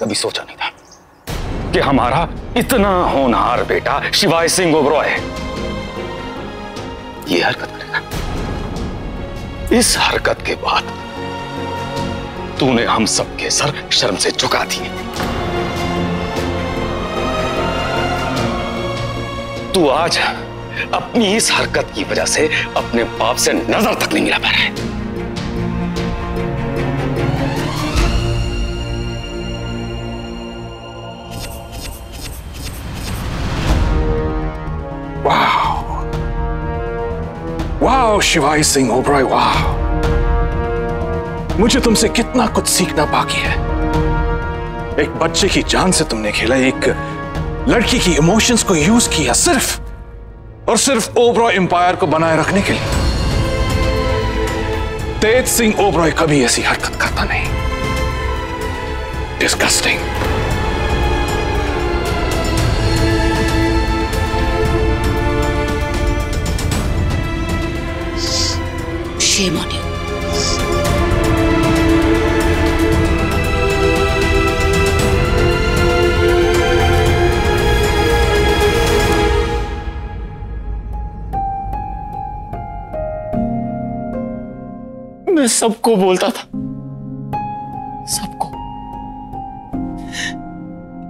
कभी सोचा नहीं था कि हमारा इतना होनहार बेटा शिवाय सिंह ओबरॉय ये हरकत करेगा। इस हरकत के बाद तूने हम सबके सर शर्म से झुका दिए। तू आज अपनी इस हरकत की वजह से अपने बाप से नजर तक नहीं मिला पा रहा है। वाह शिवाय सिंह ओबरॉय, वाह, मुझे तुमसे कितना कुछ सीखना बाकी है। एक बच्चे की जान से तुमने खेला, एक लड़की की इमोशंस को यूज किया सिर्फ और सिर्फ ओबरॉय एम्पायर को बनाए रखने के लिए। तेज सिंह ओबरॉय कभी ऐसी हरकत करता नहीं। डिस्गस्टिंग। Shame on you. मैं सबको बोलता था, सबको,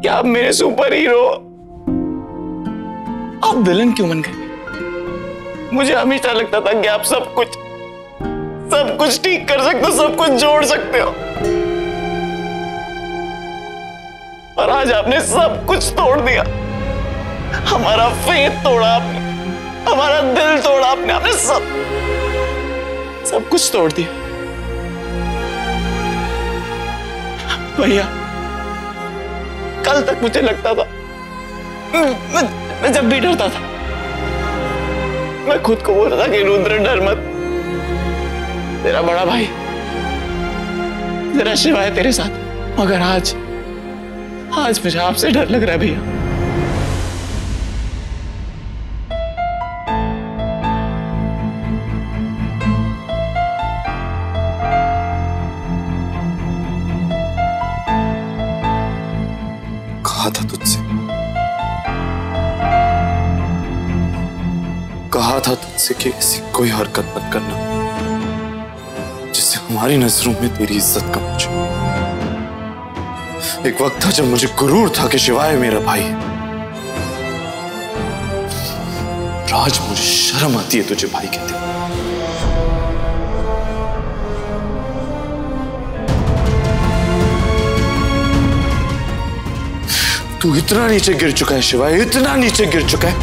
कि आप मेरे सुपर हीरो, आप विलन क्यों बन गए? मुझे हमेशा लगता था कि आप सब कुछ ठीक कर सकते हो, सब कुछ जोड़ सकते हो, और आज आपने सब कुछ तोड़ दिया। हमारा फेथ तोड़ा आपने, हमारा दिल तोड़ा आपने सब कुछ तोड़ दिया। भैया, कल तक मुझे लगता था, मैं जब भी डरता था, मैं खुद को बोलता था कि रुद्र डर मत, तेरा बड़ा भाई, तेरा शिवाय तेरे साथ। मगर आज मुझे आपसे डर लग रहा है भैया। कहा था तुझसे कि ऐसी कोई हरकत मत करना जिससे हमारी नजरों में तेरी इज्जत कम हो जाए। एक वक्त था जब मुझे गुरूर था कि शिवाय मेरा भाई है। आज मुझे शर्म आती है तुझे भाई कहते। तू इतना नीचे गिर चुका है शिवाय, इतना नीचे गिर चुका है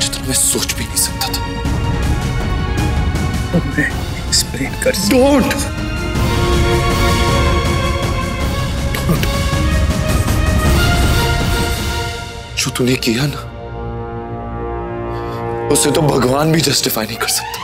जितना मैं सोच भी नहीं सकता था। मैं एक्सप्लेन कर। डोंट। जो तूने किया ना, उसे तो भगवान भी जस्टिफाई नहीं कर सकता।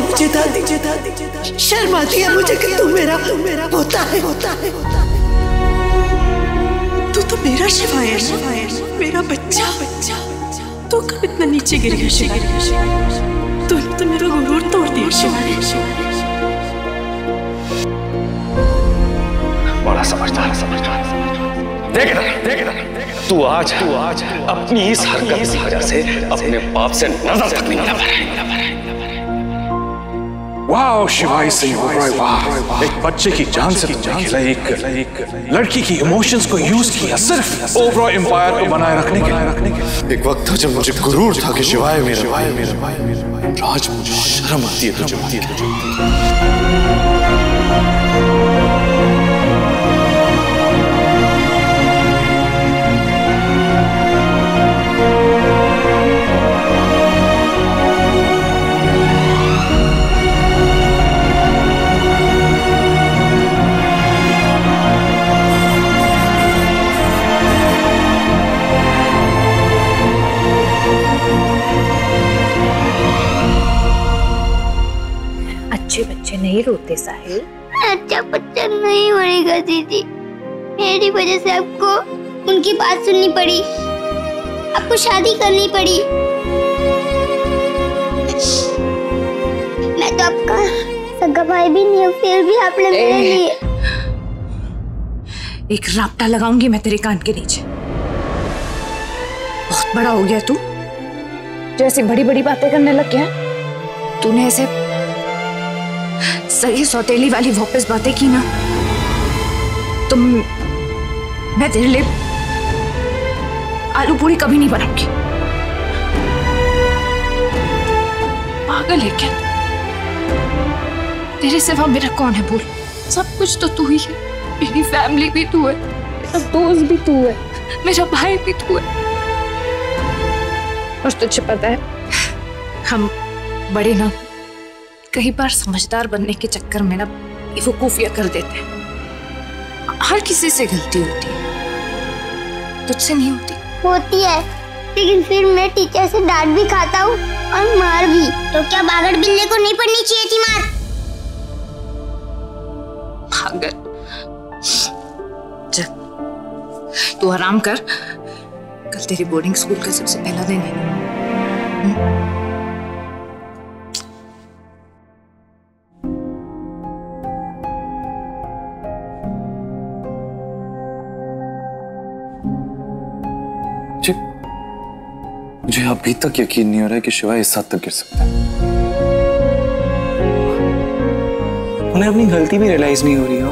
मुझे दादी शर्म आती है मुझे कि तू मेरा होता है। तू तो मेरा शिवाय है, मेरा बच्चा। तू कब इतना नीचे गिर गया शिवाय? तूने तो मेरा गुरूर तोड़ दिया शिवाय। बड़ा समझदार। देख इधर, तू आज अपनी इस हरकत की वजह से अपने बाप से नजर तक नहीं मिला पा रहा है। वाह शिवाय सिंह ओबरॉय, वाह! एक बच्चे की जान से तुमने खेला, एक लड़की की इमोशंस को यूज किया सिर्फ ओबरॉय एम्पायर को बनाए रखने के लिए। एक वक्त था जब मुझे गुरूर था कि शिवाय मेरा, आज मुझे शर्म आती है तुझे। अच्छे बच्चे नहीं रोते साहिल। अच्छा बच्चा नहीं बनेगा दीदी, मेरी वजह से आपको उनकी बात सुननी पड़ी, आपको शादी करनी पड़ी। मैं तो आपका सगा भाई भी नहीं हूँ, फिर भी आपने मेरे लिए। एक रापटा लगाऊंगी मैं तेरे कान के नीचे। बहुत बड़ा हो गया तू, जो ऐसी बड़ी बड़ी बातें करने लग गया। तूने ऐसे सही सौतेली वाली वापस बातें की ना, तुम मैं तेरे लिए आलू पूरी कभी नहीं बनाऊंगी। पागल है क्या? तेरे सिवा मेरा कौन है बोल? सब कुछ तो तू ही है, मेरी फैमिली भी तू है, मेरा दोस्त भी तू है, मेरा भाई भी तू है। और तुझे पता है हम बड़े ना कई बार समझदार बनने के चक्कर में ना बेवकूफियां कर देते हैं। हर किसी से गलती होती है, तुझसे नहीं होती है, लेकिन फिर मैं टीचर से डांट भी खाता हूँ और मार भी। तो क्या बागड़ बिल्ले को नहीं पड़नी चाहिए थी मार? पागल। चल तू आराम कर, कल तेरी बोर्डिंग स्कूल का सबसे पहला दिन है। मुझे अभी तक यकीन नहीं हो रहा है कि शिवाय इस हद तक गिर सकता है। उन्हें अपनी गलती भी रियलाइज नहीं हो रही हो।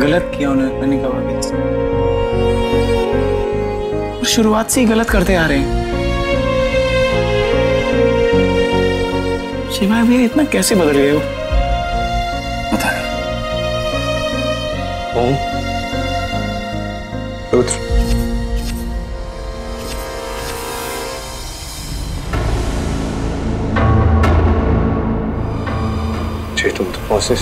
गलत किया उन्होंने, मैंने कहा और शुरुआत से ही गलत करते आ रहे हैं। शिवाय भैया इतना कैसे बदल गए हो? पता है। ओम, रुद्र, तुम तो प्रोसेस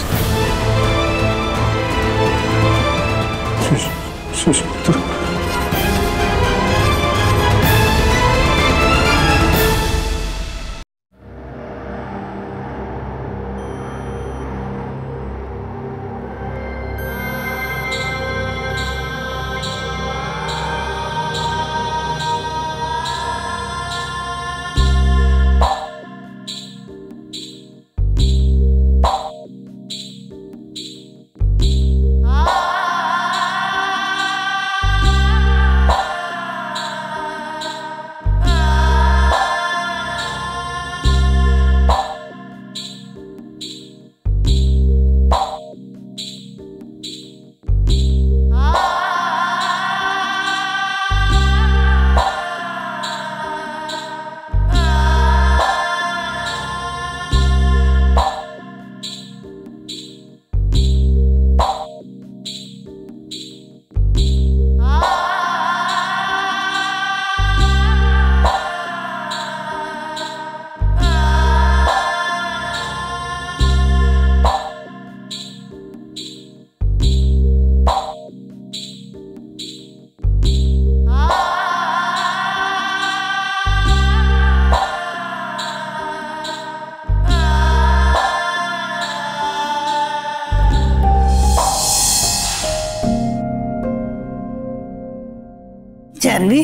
जानवी,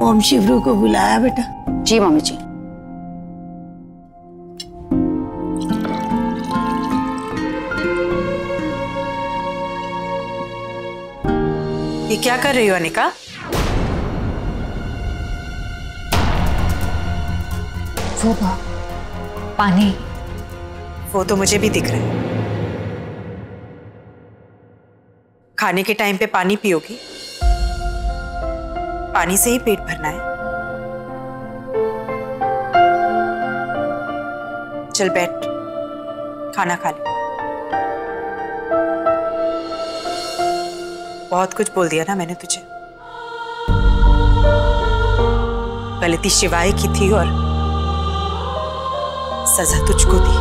ओम शिवरू को बुलाया बेटा? जी मम्मी जी। ये क्या कर रही हो अनिका? वो पानी। वो तो मुझे भी दिख रहा है। खाने के टाइम पे पानी पियोगी? पानी से ही पेट भरना है। चल बैठ, खाना खा ले। बहुत कुछ बोल दिया ना मैंने तुझे। गलती शिवाय की थी और सजा तुझको दी।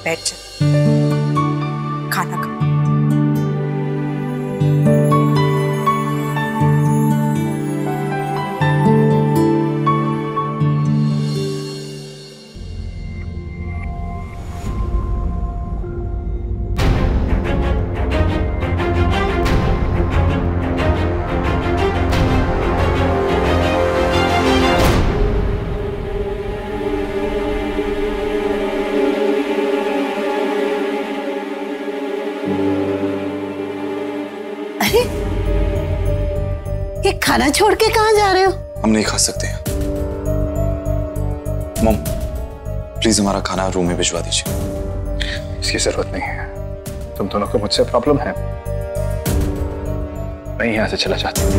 बैठ जा, खाना खा। ये खाना छोड़ के कहाँ जा रहे हो? हम नहीं खा सकते हैं। मॉम, प्लीज हमारा खाना रूम में भिजवा दीजिए। इसकी जरूरत नहीं है। तुम दोनों को मुझसे प्रॉब्लम है। मैं यहां से चला जाता हूं।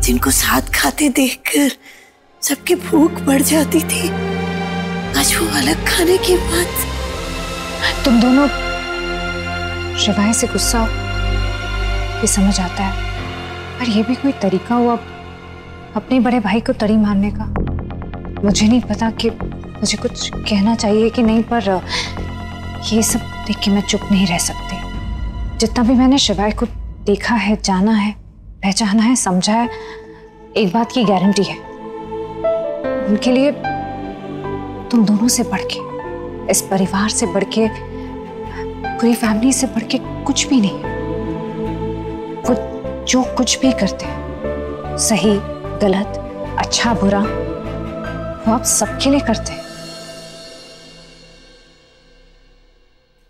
जिनको साथ खाते देखकर सबकी भूख बढ़ जाती थी, आज वो अलग खाने के बाद। तुम दोनों शिवाय से गुस्सा हो, ये समझ आता है, पर ये भी कोई तरीका हुआ अपने बड़े भाई को तड़ी मारने का? मुझे नहीं पता कि मुझे कुछ कहना चाहिए कि नहीं, पर ये सब देख के मैं चुप नहीं रह सकती। जितना भी मैंने शिवाय को देखा है, जाना है, पहचाना है, समझा है, एक बात की गारंटी है, उनके लिए तुम दोनों से बढ़ के, इस परिवार से बढ़ के, पूरी फैमिली से बढ़ के कुछ भी नहीं। वो जो कुछ भी करते हैं, सही गलत, अच्छा बुरा, वो आप सबके लिए करते हैं।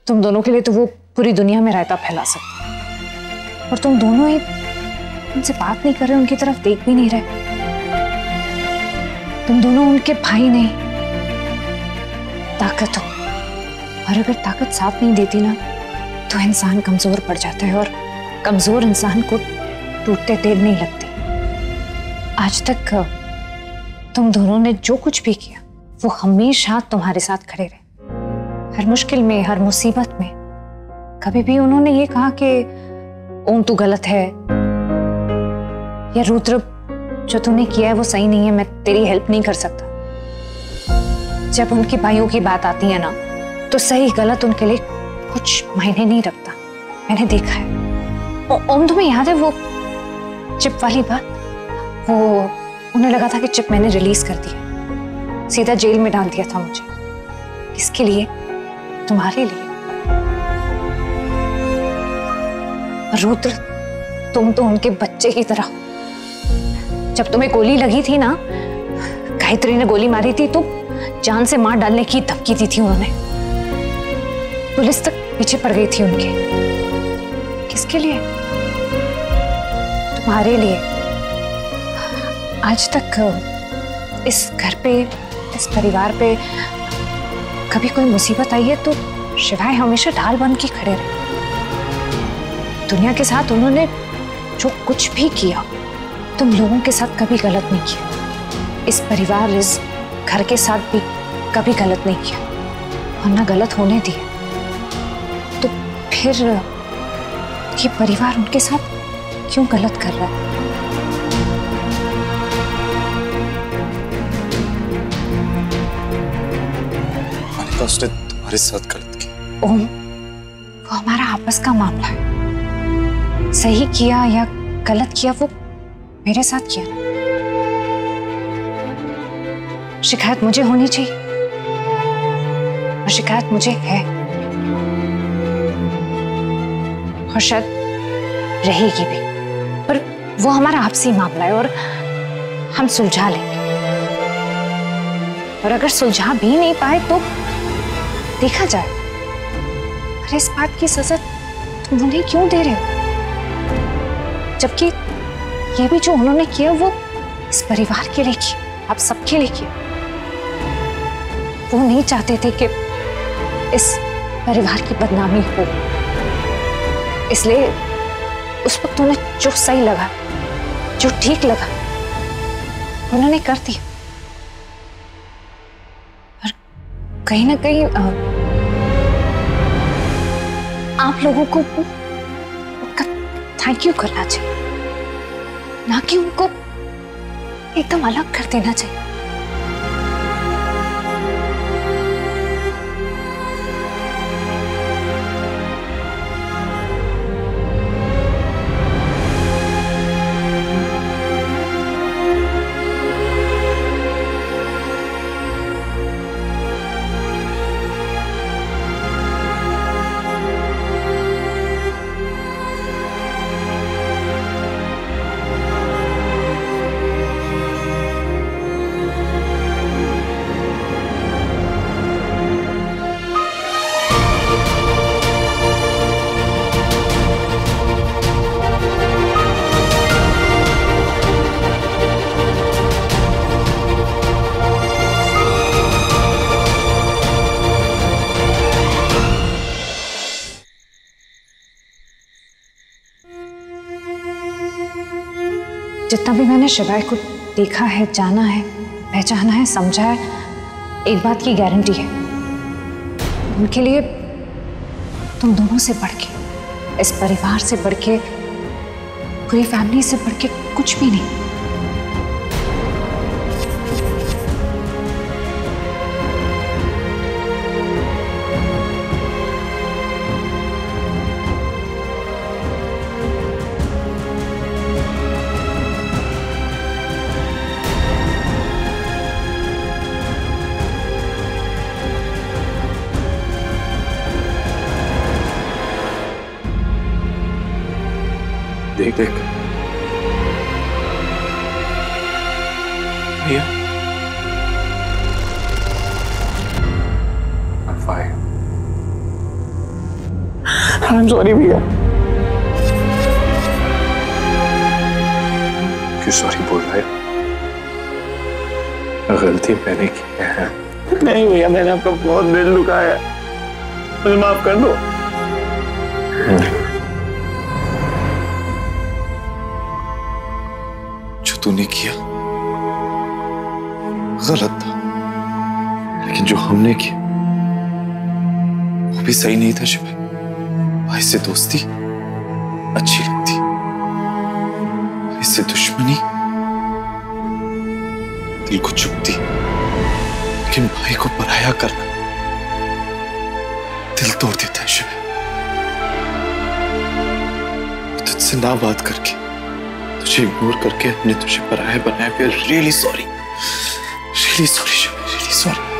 तुम दोनों के लिए तो वो पूरी दुनिया में रायता फैला सकते हैं, और तुम दोनों ही उनसे बात नहीं कर रहे, उनकी तरफ देख भी नहीं रहे। तुम दोनों उनके भाई नहीं, ताकत हो, और अगर ताकत साथ नहीं देती ना, तो इंसान कमजोर पड़ जाता है, और कमजोर इंसान को टूटते देर नहीं लगती। आज तक तुम दोनों ने जो कुछ भी किया, वो हमेशा तुम्हारे साथ खड़े रहे, हर मुश्किल में, हर मुसीबत में। कभी भी उन्होंने ये कहा कि ओम तू गलत है, या रुद्र जो तूने किया है वो सही नहीं है, मैं तेरी हेल्प नहीं कर सकता। जब उनके भाइयों की बात आती है ना, तो सही गलत उनके लिए कुछ मायने नहीं रखता। मैंने देखा है। ओम, तुम्हें याद है वो चिप वाली बात? वो उन्हें लगा था कि चिप मैंने रिलीज कर दिया, सीधा जेल में डाल दिया था मुझे। किसके लिए? तुम्हारे लिए। रुद्र, तुम तो उनके बच्चे की तरह। जब तुम्हें गोली लगी थी ना, गायत्री ने गोली मारी थी, तो जान से मार डालने की धमकी दी थी उन्होंने। पुलिस तक पीछे पड़ गई थी उनके। किसके लिए? तुम्हारे लिए। आज तक इस घर पे, इस परिवार पे कभी कोई मुसीबत आई है तो शिवाय हमेशा ढाल बन के खड़े रहे। दुनिया के साथ उन्होंने जो कुछ भी किया, तुम लोगों के साथ कभी गलत नहीं किया। इस परिवार, इस घर के साथ भी कभी गलत नहीं किया, और ना गलत होने दिया। तो फिर ये परिवार उनके साथ क्यों गलत कर रहा है? उसने तुम्हारे साथ गलत किया। ओम, वो हमारा आपस का मामला है। सही किया या गलत किया, वो मेरे साथ किया ना। शिकायत मुझे होनी चाहिए, और शिकायत मुझे है, और शायद रहेगी भी। पर वो हमारा आपसी मामला है, और हम सुलझा लेंगे। और अगर सुलझा भी नहीं पाए तो देखा जाए। अरे इस बात की सजा तुम उन्हें क्यों दे रहे हो? जबकि ये भी जो उन्होंने किया वो इस परिवार के लिए किया, आप सबके लिए किया। वो नहीं चाहते थे कि इस परिवार की बदनामी हो, इसलिए उस वक्त उन्हें जो सही लगा, जो ठीक लगा, उन्होंने कर दिया। और कहीं ना कहीं आप लोगों को उनका थैंक यू करना चाहिए, ना कि उनको एकदम अलग कर देना चाहिए। जितना भी मैंने शिवाय को देखा है, जाना है, पहचाना है, समझा है, एक बात की गारंटी है, उनके लिए तुम दोनों से बढ़ के, इस परिवार से बढ़ के, पूरी फैमिली से बढ़ के कुछ भी नहीं। देख देख भैया, आई एम सॉरी भैया। क्यों सॉरी बोल रहे हो? गलती मैंने की है। नहीं भैया, मैंने आपका बहुत दिल दुखाया, मुझे माफ कर दो। जो तूने किया गलत था, लेकिन जो हमने किया वो भी सही नहीं था शिवाय। भाई से दोस्ती अच्छी लगती, भाई से दुश्मनी दिल को चुभती, लेकिन भाई को पराया करना दिल तोड़ देता है शिवाय। तुझसे ना बात करके, तुझे इग्नोर करके हमने तुझे पराया बनाया। We are really sorry, really sorry Shivaay, really sorry.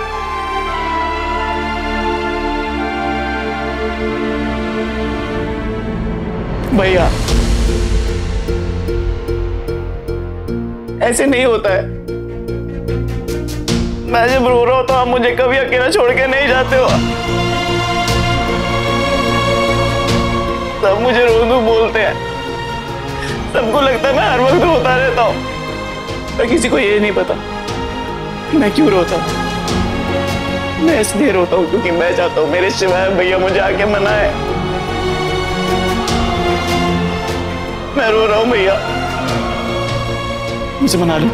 भैया ऐसे नहीं होता है। मैं जब रो रहा होता हूं, आप मुझे कभी अकेला छोड़ के नहीं जाते हो। सब मुझे रोनू बोलते हैं, सबको लगता है मैं हर वक्त रोता रहता हूं, पर किसी को ये नहीं पता मैं क्यों रोता हूं। मैं इसलिए रोता हूं क्योंकि मैं चाहता हूं मेरे शिवाय भैया मुझे आके मनाए। मैं रो रहा हूं भैया, मुझे मना लो।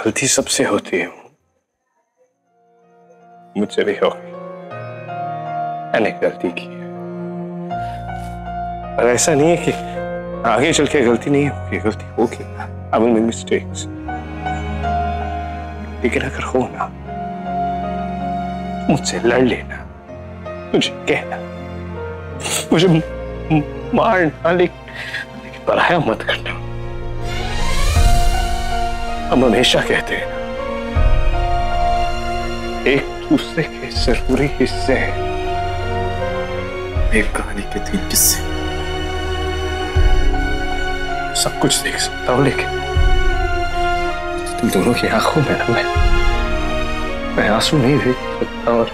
गलती सबसे होती है, मुझसे भी हो गई, मैंने गलती की है। पर ऐसा नहीं है कि आगे चल के गलती नहीं होगी, गलती होगी। आई विल मेक मिस्टेक्स, लेकिन अगर हो ना मुझसे लड़ लेना, मुझे कहना, मुझे मारना, लेकिन पराया मत करना। हम हमेशा कहते हैं एक दूसरे के जरूरी हिस्से हैं। एक कहानी के 3 किस्से। सब कुछ देख सकता हूं, लेकिन तुम दोनों की आंखों में ना मैं आंसू नहीं देख सकता, और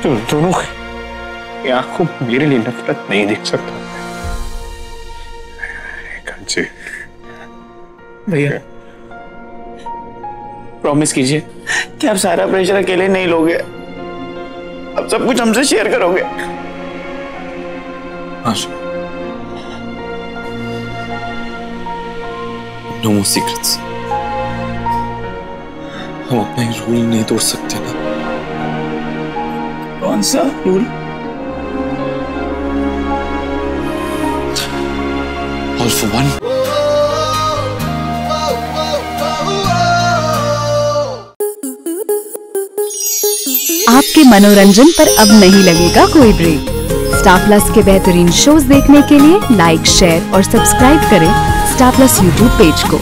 तुम दोनों की आंखों में मेरे लिए नफरत नहीं देख सकता। भैया प्रॉमिस कीजिए कि आप सारा प्रेशर अकेले नहीं लोगे, आप सब कुछ हमसे शेयर करोगे। नो मोर सीक्रेट्स। हम अपना ही रूल नहीं तोड़ सकते ना। कौन सा रूल? All for one। आपके मनोरंजन पर अब नहीं लगेगा कोई ब्रेक। स्टार प्लस के बेहतरीन शोज देखने के लिए लाइक, शेयर और सब्सक्राइब करें स्टार प्लस यूट्यूब पेज को।